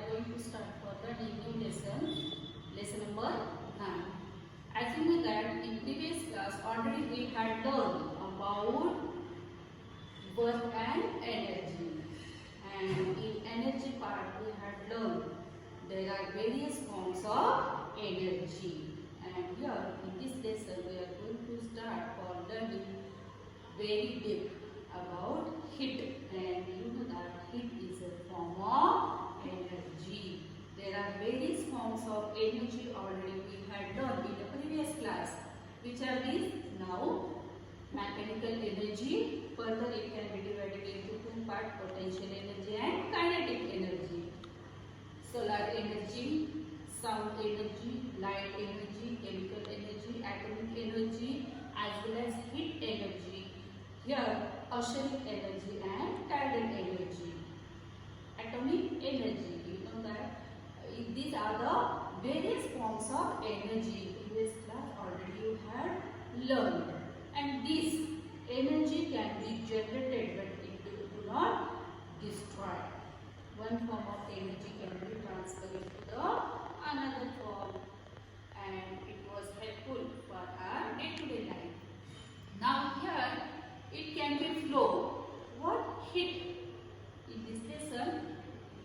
are going to start further the new lesson number 9. As you know that in previous class already we had learned about work and energy. And in energy part we had learned there are various forms of energy. And here in this lesson we are going to start for learning very deep about heat. And you know that heat is a form of energy. There are various forms of energy already we had learned in the previous class. Which are these? Now, mechanical energy. Further it can be divided into two parts, potential energy and kinetic energy. Solar energy, sound energy, light energy, chemical energy, atomic energy, as well as heat energy. Here, oceanic energy and tidal energy. Atomic energy, you know that these are the various forms of energy. In this class already you had learned. And this energy can be generated but it do not destroy. One form of energy can be transferred to the another form, and it was helpful for our day-to-day life. Now here it can be flow. What? Heat. In this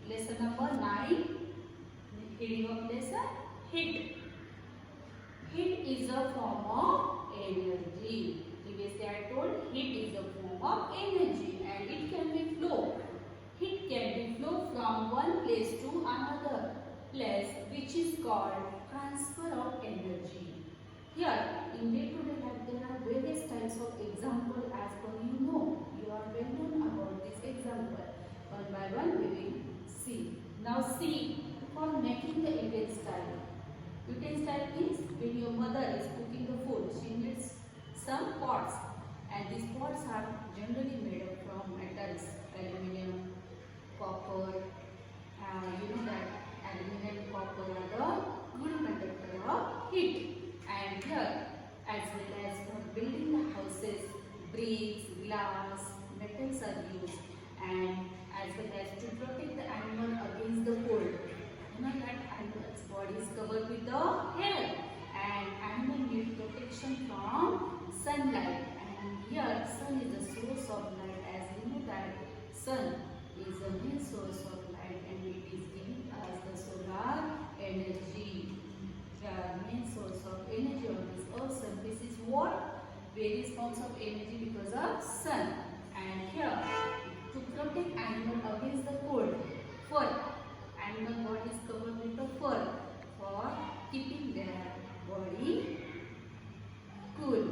lesson number 9, heading of lesson, heat. Heat is a form of energy. Previously I told heat is a form of energy and it can be flow. Heat can be flow from one place to another place, which is called transfer of energy. Here in day-to-day life there are various types of example as per you know. You are well known about this example. One by one we will see. Now see, for making the utensil. Utensil is when your mother is cooking the food, she needs some pots, and these pots are generally made up from metals, aluminum, copper. You know that aluminum, copper are the good conductor of heat. And here, as well as for building the houses, bricks, glass, metals are used, and as well as to protect the animal against the cold. You know that animal's body is covered with the hair, and animal need protection from sunlight. And here, sun is the source of light. As you know that sun is the main source of light, and it is giving us the solar energy. The main source of energy on this earth surface is what? Various forms of energy because of sun. And here, to protect animal against the cold, fur. Animal body is covered with the fur for keeping their body cool.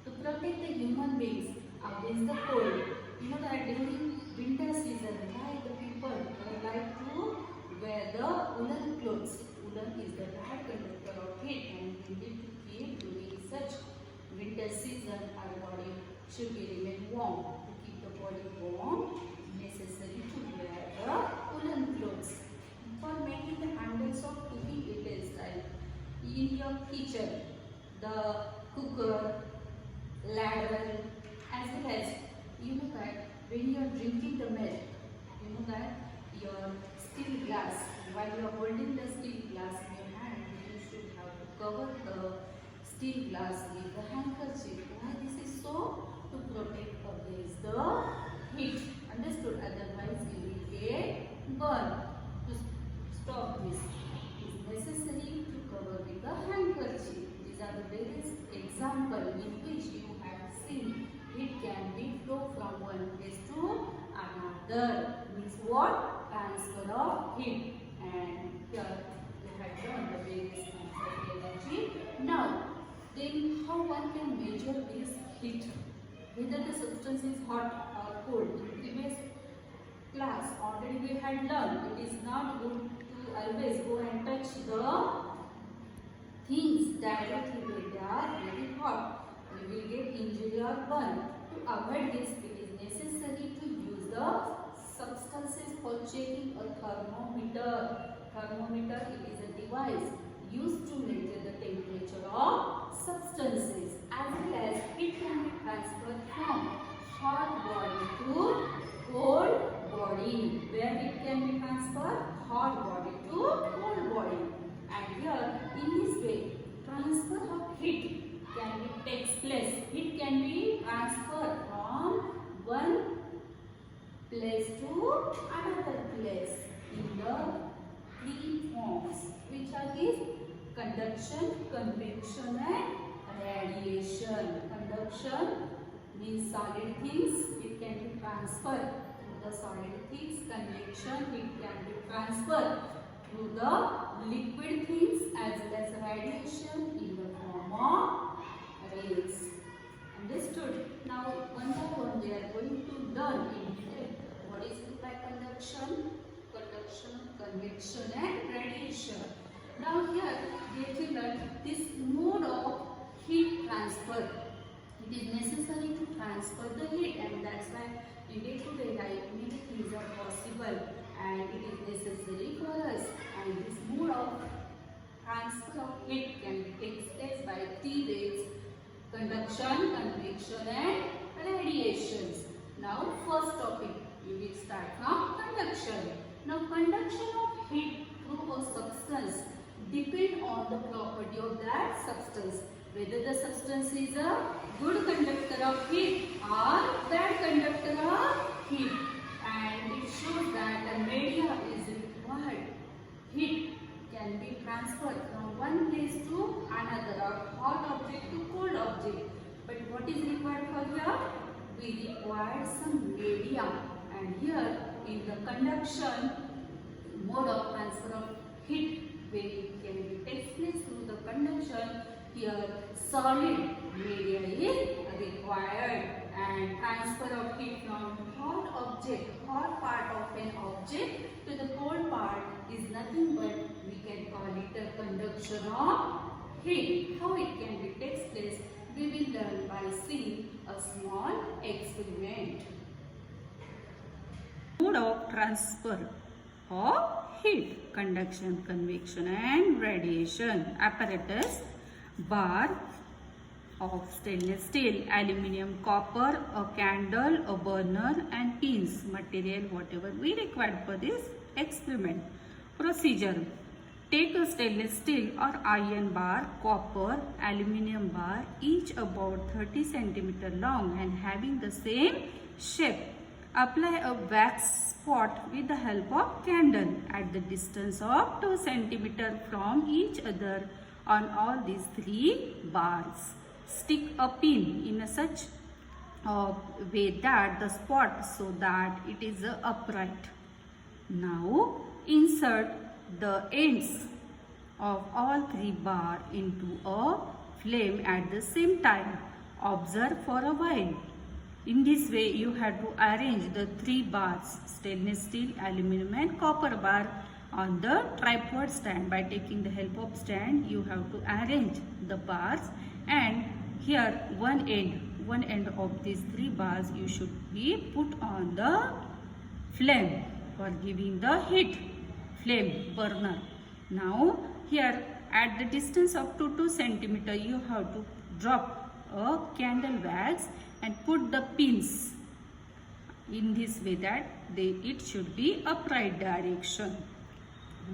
To protect the human beings against the cold. You know that during winter season, why the people like to wear the woolen clothes. Woolen is the bad conductor of heat, and we need to keep during such winter season our body should be remain warm. To keep the body warm, necessary to wear the woolen clothes. For making the handles of cooking utensils in your kitchen, the cooker, ladle, as well as you know that when you are drinking the milk, you know that your steel glass, while you are holding the steel glass in your hand, you should have to cover the steel glass with the handkerchief. Why this is so? To protect against the heat. Understood? Otherwise you will get burned. To stop this, it is necessary to cover with the handkerchief. These are the various examples in which you have seen heat can be flow from one place to another. Means what? Transfer of heat. And here we have done the various forms of energy. Now, then how one can measure this heat? Whether the substance is hot or cold. In previous class already we had learned it is not good to always go and touch the things directly when they are very hot. We will get injury or burn. To avoid this, it is necessary to use the substances for checking a thermometer. Thermometer, it is a device used to measure the temperature of substances, as well as it can be transferred from hot body to cold body. Where it can be transferred? place to another place in the three forms. Which are these? Conduction, convection and radiation. Conduction means solid things, it can be transferred to the solid things. Convection, it can be transferred to the liquid things, as well as radiation in the form of rays. Understood? Now one by one we are going to learn in detail what is meant by conduction, convection and radiation. Now here, dear children, this mode of heat transfer, it is necessary to transfer the heat, and that's why in day-to-day life many things are possible and it is necessary for us. And this mode of transfer of heat can take place by three ways: conduction, convection and radiations. Now first topic, we will start from conduction. Now conduction of heat through a substance depend on the property of that substance, whether the substance is a good conductor of heat or bad conductor of heat, and it shows that a media is required. Heat can be transferred from one place to another, or hot object to cold object. But what is required for here? We require some medium, and here in the conduction mode of transfer of heat, when it can be takes place through the conduction, here solid media is required, and transfer of heat from hot object, hot part of an object to the cold part is nothing but we can call it a conduction of heat. How it can be takes place, we will learn by seeing a small experiment. Mode of transfer of heat: conduction, convection and radiation. Apparatus: bar of stainless steel, aluminium, copper, a candle, a burner and pins. Material whatever we required for this experiment. Procedure: take a stainless steel or iron bar, copper, aluminium bar, each about 30 cm long and having the same shape. Apply a wax spot with the help of candle at the distance of 2 cm from each other on all these three bars. Stick a pin in a such way that the spot so that it is upright. Now insert the ends of all three bars into a flame at the same time. Observe for a while. In this way, you have to arrange the three bars, stainless steel, aluminum and copper bar, on the tripod stand. By taking the help of stand, you have to arrange the bars, and here one end of these three bars you should be put on the flame for giving the heat, flame burner. Now here at the distance of 2 cm you have to drop a candle wax and put the pins in this way that it should be upright direction.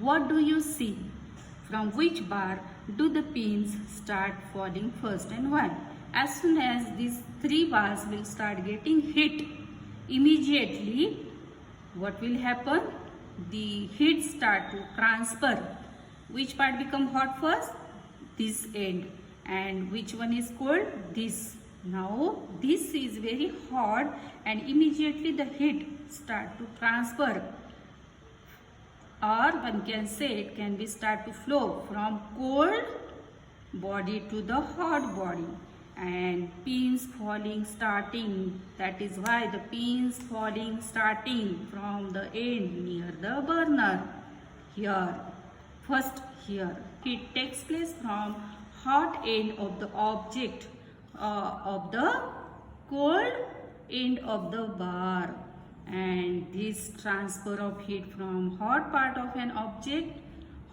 What do you see? From which bar do the pins start falling first and why? As soon as these three bars will start getting hit, immediately what will happen? The heat start to transfer. Which part become hot first? This end. And which one is cold? This. Now this is very hot and immediately the heat start to transfer, or one can say it can be start to flow from cold body to the hot body, and pins falling starting. That is why the pins falling starting from the end near the burner. Here first, here heat takes place from hot end of the object of the cold end of the bar, and this transfer of heat from hot part of an object,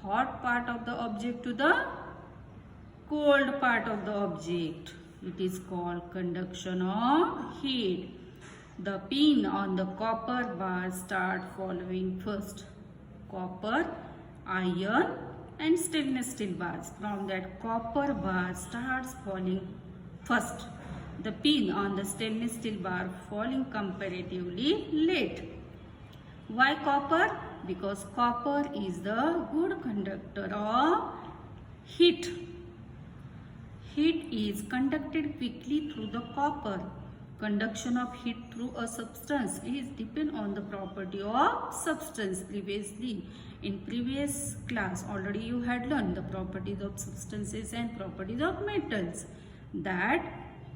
hot part of the object to the cold part of the object, it is called conduction of heat. The pin on the copper bar start following first. Copper, iron and stainless steel bars. From that copper bar starts falling first. The pin on the stainless steel bar falling comparatively late. Why copper? Because copper is the good conductor of heat. Heat is conducted quickly through the copper. Conduction of heat through a substance is depend on the property of substance. Previously, in previous class, already you had learned the properties of substances and properties of metals. That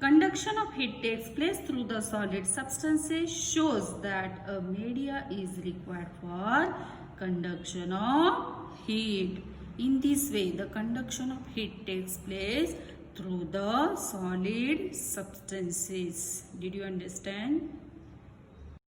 conduction of heat takes place through the solid substances shows that a media is required for conduction of heat. In this way, the conduction of heat takes place through the solid substances. Did you understand?